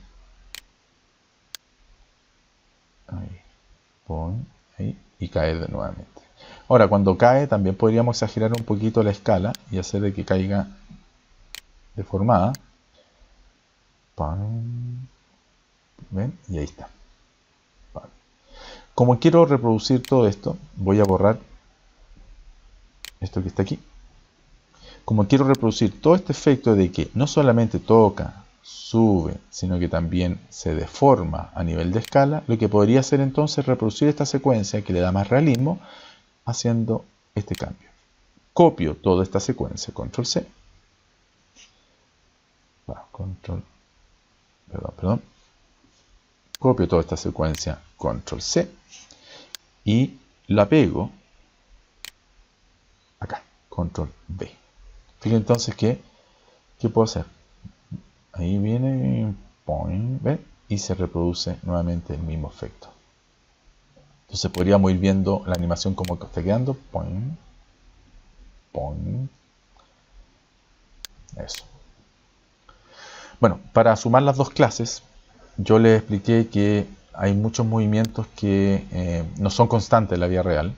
Ahí, y caer de nuevamente. Ahora, cuando cae, también podríamos exagerar un poquito la escala y hacer de que caiga deformada. ¿Ven? Y ahí está. Como quiero reproducir todo esto, voy a borrar esto que está aquí. Como quiero reproducir todo este efecto de que no solamente toca, sube, sino que también se deforma a nivel de escala, lo que podría hacer entonces es reproducir esta secuencia que le da más realismo haciendo este cambio. Copio toda esta secuencia, control C. Copio toda esta secuencia, control C, y la pego acá, control V. Fíjense entonces ¿qué puedo hacer? Ahí viene, ¿ven? Y se reproduce nuevamente el mismo efecto. Entonces podríamos ir viendo la animación como está quedando. Eso. Bueno, para sumar las dos clases, yo les expliqué que hay muchos movimientos que no son constantes en la vida real.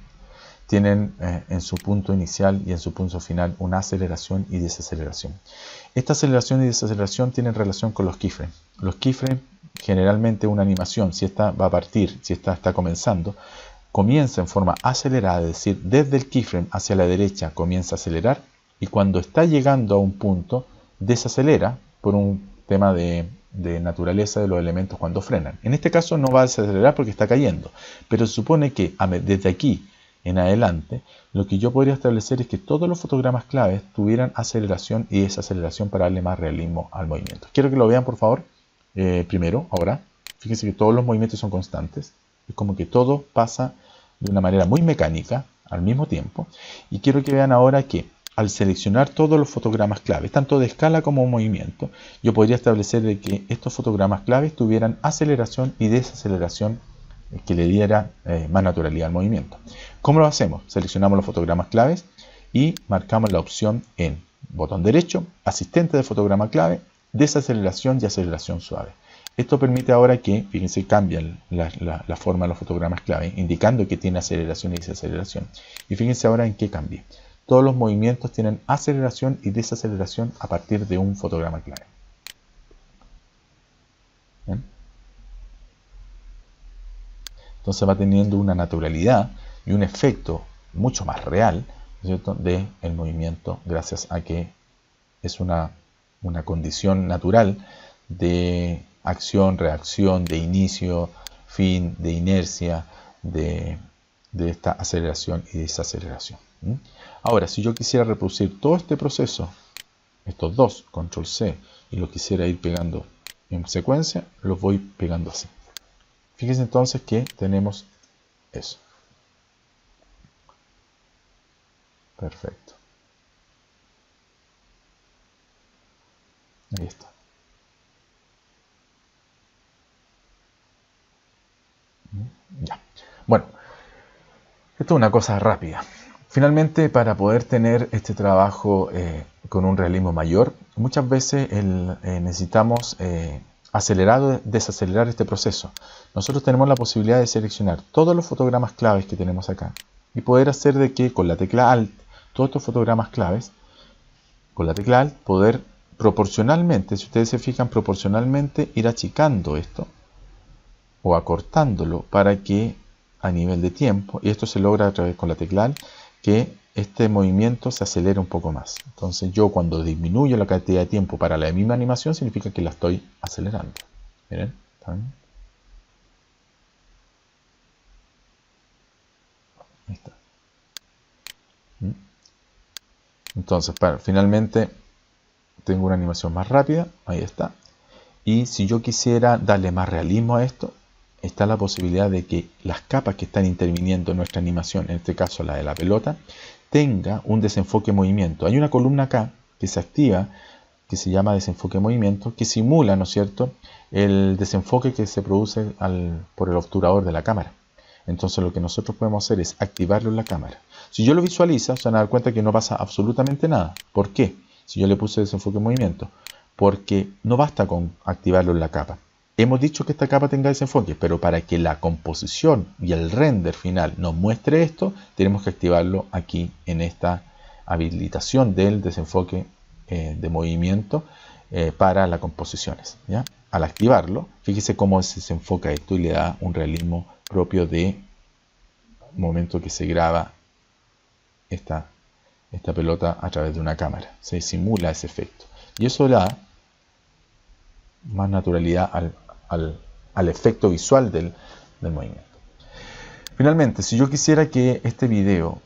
Tienen en su punto inicial y en su punto final una aceleración y desaceleración. Esta aceleración y desaceleración tienen relación con los keyframes. Los keyframes, generalmente una animación, si esta va a partir, si esta está comenzando, comienza en forma acelerada, es decir, desde el keyframe hacia la derecha comienza a acelerar y cuando está llegando a un punto desacelera por un tema de naturaleza de los elementos cuando frenan. En este caso no va a desacelerar porque está cayendo, pero se supone que desde aquí en adelante, lo que yo podría establecer es que todos los fotogramas claves tuvieran aceleración y desaceleración para darle más realismo al movimiento. Quiero que lo vean, por favor, primero, ahora. Fíjense que todos los movimientos son constantes. Es como que todo pasa de una manera muy mecánica al mismo tiempo. Y quiero que vean ahora que al seleccionar todos los fotogramas claves, tanto de escala como movimiento, yo podría establecer de que estos fotogramas claves tuvieran aceleración y desaceleración que le diera más naturalidad al movimiento. ¿Cómo lo hacemos? Seleccionamos los fotogramas claves y marcamos la opción en botón derecho, asistente de fotograma clave, desaceleración y aceleración suave. Esto permite ahora que, fíjense, cambian la forma de los fotogramas clave, indicando que tiene aceleración y desaceleración. Y fíjense ahora en qué cambia. Todos los movimientos tienen aceleración y desaceleración a partir de un fotograma clave. ¿Bien? Entonces va teniendo una naturalidad y un efecto mucho más real, ¿cierto?, del movimiento, gracias a que es una condición natural de acción, reacción, de inicio, fin, de inercia, de esta aceleración y desaceleración. Ahora, si yo quisiera reproducir todo este proceso, estos dos, control C, y lo quisiera ir pegando en secuencia, los voy pegando así. Fíjense entonces que tenemos eso. Perfecto. Ahí está. Ya. Bueno, esto es una cosa rápida. Finalmente, para poder tener este trabajo con un realismo mayor, muchas veces necesitamos acelerar o desacelerar este proceso. Nosotros tenemos la posibilidad de seleccionar todos los fotogramas claves que tenemos acá y poder hacer de que con la tecla Alt, todos estos fotogramas claves, con la tecla Alt, poder proporcionalmente, si ustedes se fijan, proporcionalmente ir achicando esto o acortándolo para que a nivel de tiempo, y esto se logra a través con la tecla Alt, que este movimiento se acelere un poco más. Entonces yo cuando disminuyo la cantidad de tiempo para la misma animación, significa que la estoy acelerando. Miren, ¿están? Ahí está. Entonces, finalmente tengo una animación más rápida, ahí está. Y si yo quisiera darle más realismo a esto, está la posibilidad de que las capas que están interviniendo en nuestra animación, en este caso la de la pelota, tenga un desenfoque movimiento. Hay una columna acá que se activa, que se llama desenfoque movimiento, que simula, ¿no es cierto?, el desenfoque que se produce por el obturador de la cámara. Entonces lo que nosotros podemos hacer es activarlo en la cámara. Si yo lo visualizo, se van a dar cuenta que no pasa absolutamente nada. ¿Por qué? Si yo le puse desenfoque movimiento. Porque no basta con activarlo en la capa. Hemos dicho que esta capa tenga desenfoque, pero para que la composición y el render final nos muestre esto, tenemos que activarlo aquí en esta habilitación del desenfoque de movimiento para las composiciones, ¿ya? Al activarlo, fíjese cómo se desenfoca esto y le da un realismo propio de momento que se graba esta pelota a través de una cámara. Se simula ese efecto. Y eso le da más naturalidad al efecto visual del movimiento. Finalmente, si yo quisiera que este video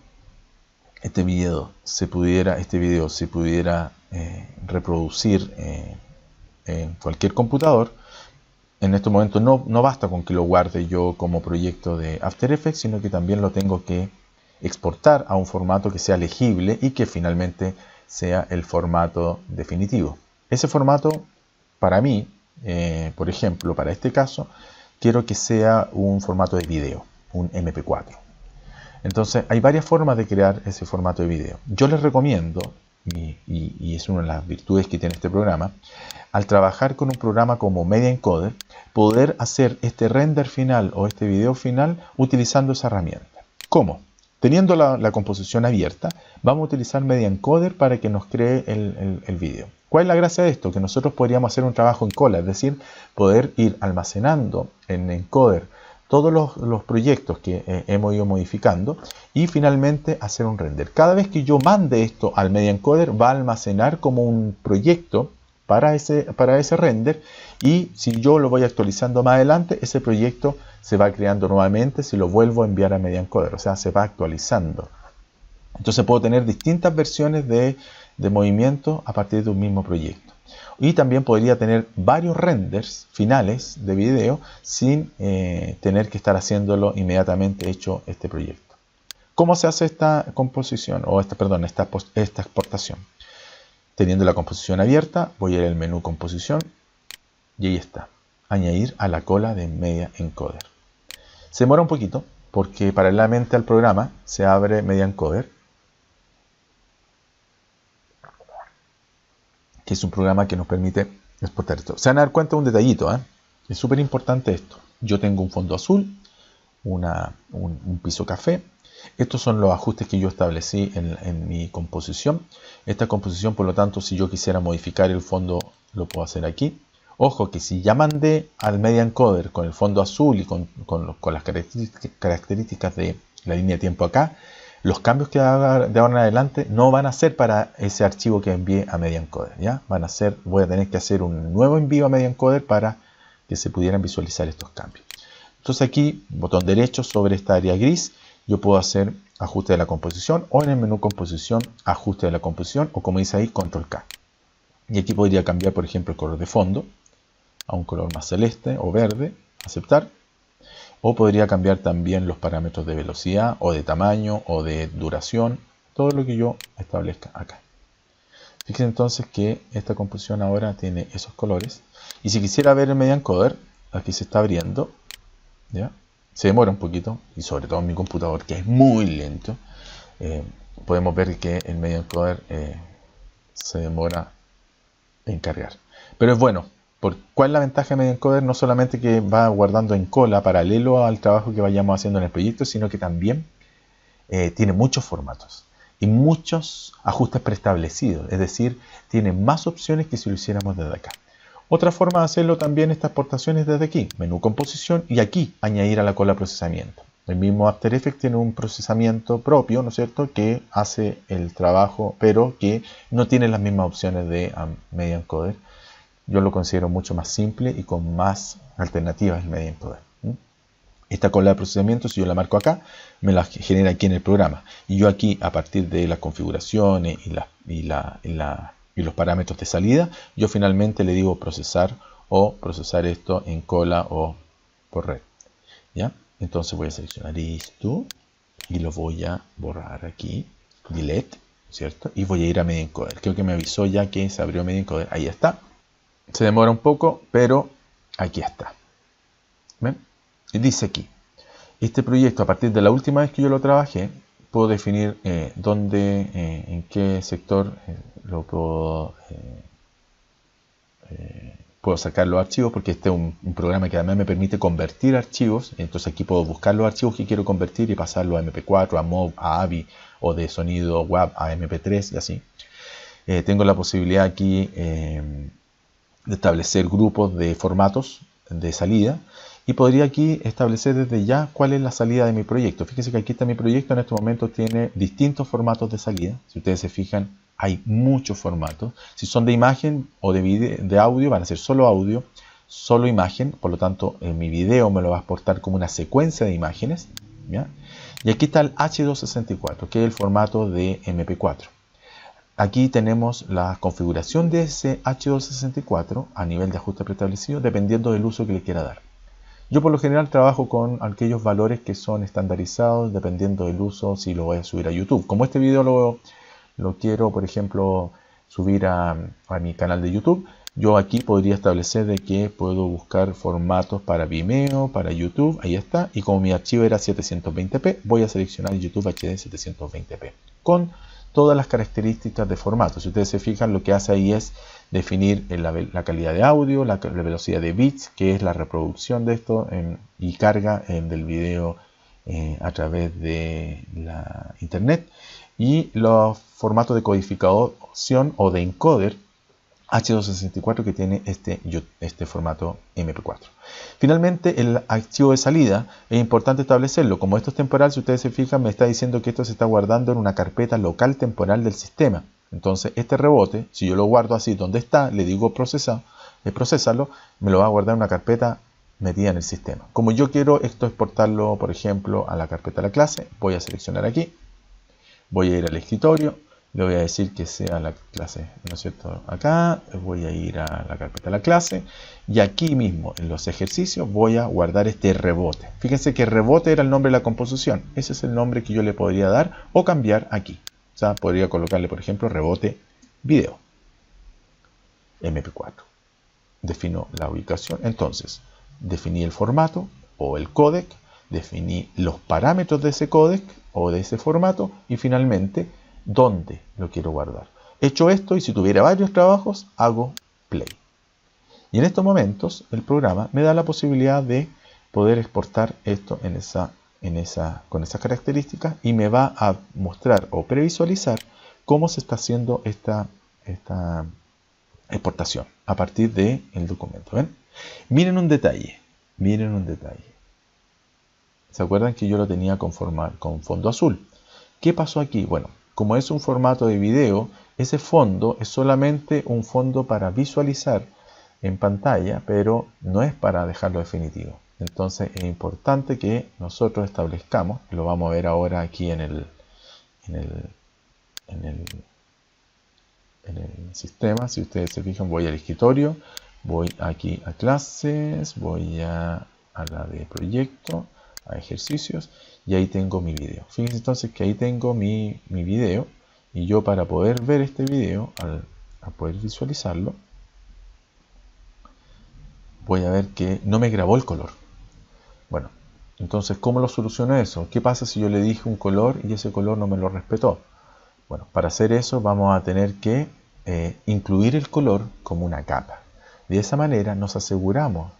se pudiera reproducir en cualquier computador, en este momento no basta con que lo guarde yo como proyecto de After Effects, sino que también lo tengo que exportar a un formato que sea legible y que finalmente sea el formato definitivo. Ese formato, para mí, por ejemplo, para este caso, quiero que sea un formato de video, un MP4. Entonces, hay varias formas de crear ese formato de video. Yo les recomiendo, y es una de las virtudes que tiene este programa, al trabajar con un programa como Media Encoder, poder hacer este render final o este video final utilizando esa herramienta. ¿Cómo? Teniendo la composición abierta, vamos a utilizar Media Encoder para que nos cree el video. ¿Cuál es la gracia de esto? Que nosotros podríamos hacer un trabajo en cola, es decir, poder ir almacenando en Encoder todos los proyectos que hemos ido modificando y finalmente hacer un render. Cada vez que yo mande esto al Media Encoder, va a almacenar como un proyecto para ese render, y si yo lo voy actualizando más adelante, ese proyecto se va creando nuevamente si lo vuelvo a enviar a Media Encoder, o sea, se va actualizando. Entonces puedo tener distintas versiones de movimiento a partir de un mismo proyecto. Y también podría tener varios renders finales de video sin tener que estar haciéndolo inmediatamente hecho este proyecto. ¿Cómo se hace esta composición o esta exportación? Teniendo la composición abierta, voy a ir al menú composición y ahí está. Añadir a la cola de Media Encoder. Se demora un poquito porque paralelamente al programa se abre Media Encoder, que es un programa que nos permite exportar esto. Se van a dar cuenta de un detallito, ¿eh? Es súper importante esto. Yo tengo un fondo azul, un piso café. Estos son los ajustes que yo establecí en mi composición. Esta composición, por lo tanto, si yo quisiera modificar el fondo, lo puedo hacer aquí. Ojo que si ya mandé al Media Encoder con el fondo azul y con las características de la línea de tiempo acá, los cambios que haga de ahora en adelante no van a ser para ese archivo que envié a Media Encoder, ¿ya? Voy a tener que hacer un nuevo envío a Media Encoder para que se pudieran visualizar estos cambios. Entonces aquí, botón derecho sobre esta área gris, yo puedo hacer ajuste de la composición, o en el menú composición, ajuste de la composición, o como dice ahí, control K. Y aquí podría cambiar, por ejemplo, el color de fondo a un color más celeste o verde, aceptar. o podría cambiar también los parámetros de velocidad o de tamaño o de duración, todo lo que yo establezca acá. Fíjense entonces que esta composición ahora tiene esos colores, y si quisiera ver el Media Encoder, aquí se está abriendo, ¿ya? Se demora un poquito, y sobre todo en mi computador, que es muy lento, podemos ver que el Media Encoder se demora en cargar. Pero es bueno. ¿Cuál es la ventaja de Media Encoder? No solamente que va guardando en cola paralelo al trabajo que vayamos haciendo en el proyecto, sino que también tiene muchos formatos y muchos ajustes preestablecidos. Es decir, tiene más opciones que si lo hiciéramos desde acá. Otra forma de hacerlo también, esta exportación, es desde aquí, menú composición, y aquí añadir a la cola procesamiento. El mismo After Effects tiene un procesamiento propio, ¿no es cierto?, que hace el trabajo, pero que no tiene las mismas opciones de Media Encoder. Yo lo considero mucho más simple y con más alternativas el Media Encoder. Esta cola de procesamiento, si yo la marco acá, me la genera aquí en el programa. Y yo aquí, a partir de las configuraciones y los parámetros de salida, yo finalmente le digo procesar o procesar esto en cola o por red. ¿Ya? Entonces voy a seleccionar esto y lo voy a borrar aquí, delete, ¿cierto? Y voy a ir a Media Encoder. Creo que me avisó ya que se abrió Media Encoder. Ahí está. Se demora un poco, pero aquí está. ¿Ven? Y dice aquí, este proyecto, a partir de la última vez que yo lo trabajé, puedo definir dónde, en qué sector lo puedo sacar los archivos, porque este es un programa que además me permite convertir archivos. Entonces aquí puedo buscar los archivos que quiero convertir y pasarlos a MP4, a MOV, a AVI, o de sonido WAV a MP3 y así. Tengo la posibilidad aquí de establecer grupos de formatos de salida, y podría aquí establecer desde ya cuál es la salida de mi proyecto. Fíjense que aquí está mi proyecto, en este momento tiene distintos formatos de salida. Si ustedes se fijan, hay muchos formatos. Si son de imagen o de audio, van a ser solo audio, solo imagen. Por lo tanto, en mi video me lo va a exportar como una secuencia de imágenes, ¿ya? Y aquí está el H264, que es el formato de MP4. Aquí tenemos la configuración de ese H264 a nivel de ajuste preestablecido, dependiendo del uso que le quiera dar. Yo por lo general trabajo con aquellos valores que son estandarizados, dependiendo del uso, si lo voy a subir a YouTube. Como este video lo quiero, por ejemplo, subir a mi canal de YouTube, yo aquí podría establecer de que puedo buscar formatos para Vimeo, para YouTube, ahí está. Y como mi archivo era 720p, voy a seleccionar YouTube HD 720p, con todas las características de formato. Si ustedes se fijan, lo que hace ahí es definir la calidad de audio, la velocidad de bits, que es la reproducción de esto, y carga del video a través de la internet, y los formatos de codificación o de encoder H264 que tiene este formato MP4. Finalmente, el archivo de salida es importante establecerlo. Como esto es temporal, si ustedes se fijan, me está diciendo que esto se está guardando en una carpeta local temporal del sistema. Entonces, este rebote, si yo lo guardo así donde está, le digo procesarlo, me lo va a guardar en una carpeta metida en el sistema. Como yo quiero esto exportarlo, por ejemplo, a la carpeta de la clase, voy a seleccionar aquí, voy a ir al escritorio, le voy a decir que sea la clase, ¿no es cierto? Acá voy a ir a la carpeta de la clase, y aquí mismo en los ejercicios voy a guardar este rebote. Fíjense que rebote era el nombre de la composición. Ese es el nombre que yo le podría dar o cambiar aquí. O sea, podría colocarle, por ejemplo, rebote video MP4. Defino la ubicación. Entonces, definí el formato o el códec, definí los parámetros de ese códec o de ese formato, y finalmente dónde lo quiero guardar. Hecho esto, y si tuviera varios trabajos, hago play. Y en estos momentos el programa me da la posibilidad de poder exportar esto con esas características, y me va a mostrar o previsualizar cómo se está haciendo esta exportación a partir del documento. ¿Ven? Miren un detalle. Miren un detalle. ¿Se acuerdan que yo lo tenía con fondo azul? ¿Qué pasó aquí? Bueno, como es un formato de video, ese fondo es solamente un fondo para visualizar en pantalla, pero no es para dejarlo definitivo. Entonces es importante que nosotros establezcamos, lo vamos a ver ahora aquí en el sistema. Si ustedes se fijan, voy al escritorio, voy aquí a clases, voy a a la de proyecto, a ejercicios, y ahí tengo mi video. Fíjense entonces que ahí tengo mi video, y yo para poder ver este video, al poder visualizarlo, voy a ver que no me grabó el color. Bueno, entonces, ¿cómo lo soluciono eso? ¿Qué pasa si yo le dije un color y ese color no me lo respetó? Bueno, para hacer eso vamos a tener que incluir el color como una capa. De esa manera nos aseguramos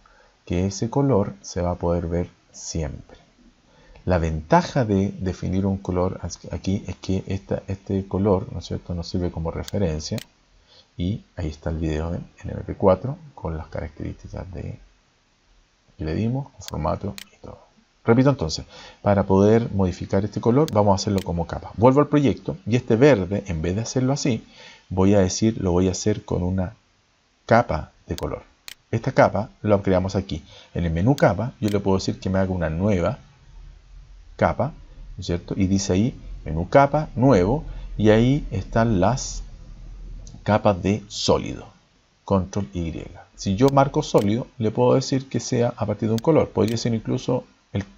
que ese color se va a poder ver siempre. La ventaja de definir un color aquí es que este color, ¿no es cierto?, nos sirve como referencia, y ahí está el video en MP4 con las características que le dimos, con formato y todo. Repito entonces, para poder modificar este color vamos a hacerlo como capa. Vuelvo al proyecto y este verde, en vez de hacerlo así, lo voy a hacer con una capa de color. Esta capa la creamos aquí. En el menú capa yo le puedo decir que me haga una nueva capa, ¿no es cierto? Y dice ahí menú capa, nuevo, y ahí están las capas de sólido. Control Y. Si yo marco sólido, le puedo decir que sea a partir de un color. Podría ser incluso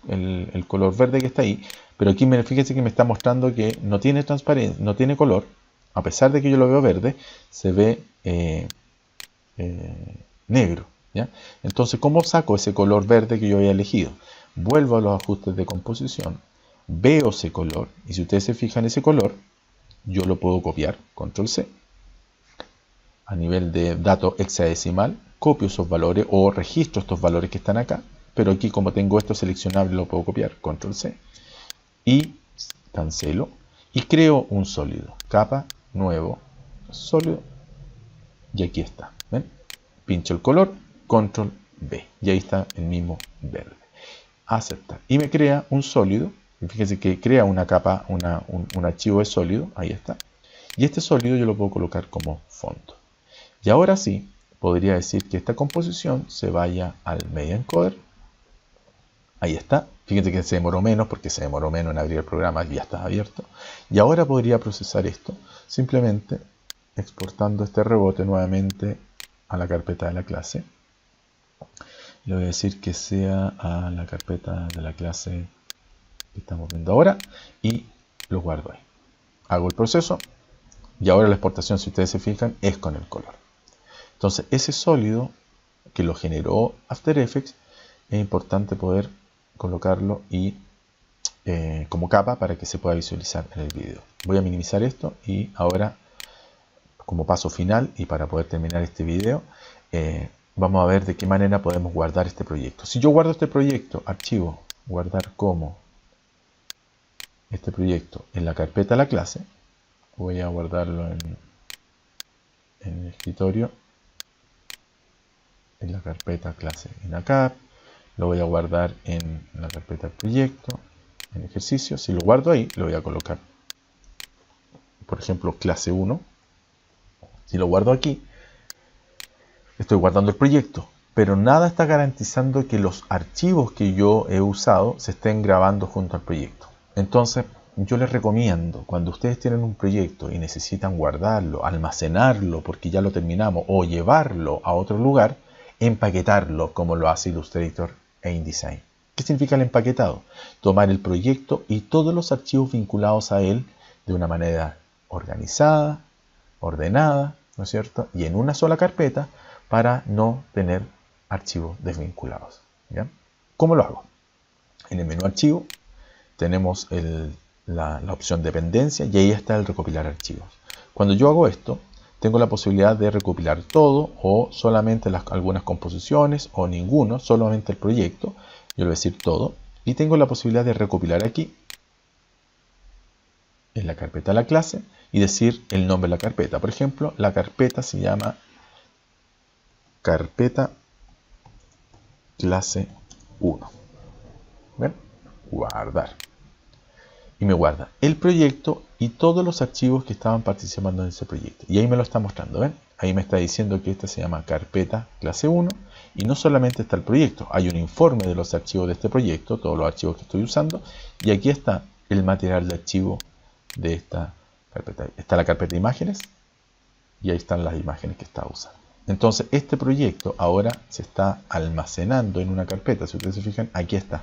el color verde que está ahí, pero aquí fíjense que me está mostrando que no tiene transparencia, no tiene color. A pesar de que yo lo veo verde, se ve negro, ¿ya? Entonces, ¿cómo saco ese color verde que yo había elegido? Vuelvo a los ajustes de composición, veo ese color, y si ustedes se fijan ese color, yo lo puedo copiar, control C. A nivel de dato hexadecimal, copio esos valores o registro estos valores que están acá, pero aquí como tengo esto seleccionable lo puedo copiar, control C, y cancelo, y creo un sólido, capa, nuevo, sólido, y aquí está, ¿ven? Pincho el color, control B, y ahí está el mismo verde. Aceptar, y me crea un sólido, y fíjense que crea una capa, un archivo de sólido, ahí está, y este sólido yo lo puedo colocar como fondo. Y ahora sí, podría decir que esta composición se vaya al Media Encoder. Ahí está. Fíjense que se demoró menos porque se demoró menos en abrir el programa y ya está abierto. Y ahora podría procesar esto simplemente exportando este rebote nuevamente a la carpeta de la clase. Le voy a decir que sea a la carpeta de la clase que estamos viendo ahora y lo guardo ahí. Hago el proceso y ahora la exportación, si ustedes se fijan, es con el color. Entonces, ese sólido que lo generó After Effects es importante poder colocarlo y como capa para que se pueda visualizar en el video. Voy a minimizar esto y ahora, como paso final y para poder terminar este video, vamos a ver de qué manera podemos guardar este proyecto. Si yo guardo este proyecto, archivo, guardar como este proyecto en la carpeta de la clase, voy a guardarlo en el escritorio, en la carpeta clase en ACAP, lo voy a guardar en la carpeta proyecto, en ejercicio. Si lo guardo ahí, lo voy a colocar, por ejemplo, clase 1. Si lo guardo aquí, estoy guardando el proyecto, pero nada está garantizando que los archivos que yo he usado se estén grabando junto al proyecto. Entonces, yo les recomiendo, cuando ustedes tienen un proyecto y necesitan guardarlo, almacenarlo porque ya lo terminamos, o llevarlo a otro lugar, empaquetarlo como lo hace Illustrator e InDesign. ¿Qué significa el empaquetado? Tomar el proyecto y todos los archivos vinculados a él de una manera organizada, ordenada, ¿no es cierto? Y en una sola carpeta para no tener archivos desvinculados, ¿ya? ¿Cómo lo hago? En el menú archivo tenemos la opción dependencia y ahí está el recopilar archivos. Cuando yo hago esto, tengo la posibilidad de recopilar todo o solamente algunas composiciones o ninguno, solamente el proyecto. Yo le voy a decir todo. Y tengo la posibilidad de recopilar aquí en la carpeta de la clase y decir el nombre de la carpeta. Por ejemplo, la carpeta se llama carpeta clase 1. ¿Ven? Guardar. Y me guarda el proyecto y todos los archivos que estaban participando en ese proyecto. Y ahí me lo está mostrando, ¿ven? Ahí me está diciendo que esta se llama carpeta clase 1 y no solamente está el proyecto, hay un informe de los archivos de este proyecto, todos los archivos que estoy usando, y aquí está el material de archivo de esta carpeta. Está la carpeta de imágenes y ahí están las imágenes que estaba usando. Entonces este proyecto ahora se está almacenando en una carpeta. Si ustedes se fijan, aquí está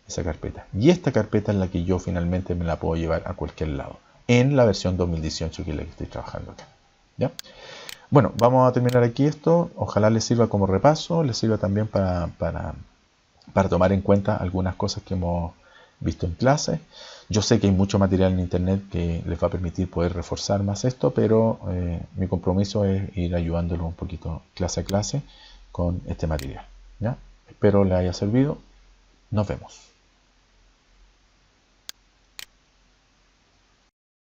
esa carpeta. Y esta carpeta es la que yo finalmente me la puedo llevar a cualquier lado, en la versión 2018, que es la que estoy trabajando acá. ¿Ya? Bueno, vamos a terminar aquí esto. Ojalá les sirva como repaso, les sirva también para tomar en cuenta algunas cosas que hemos visto en clase. Yo sé que hay mucho material en internet que les va a permitir poder reforzar más esto, pero mi compromiso es ir ayudándolos un poquito clase a clase con este material. ¿Ya? Espero les haya servido. Nos vemos.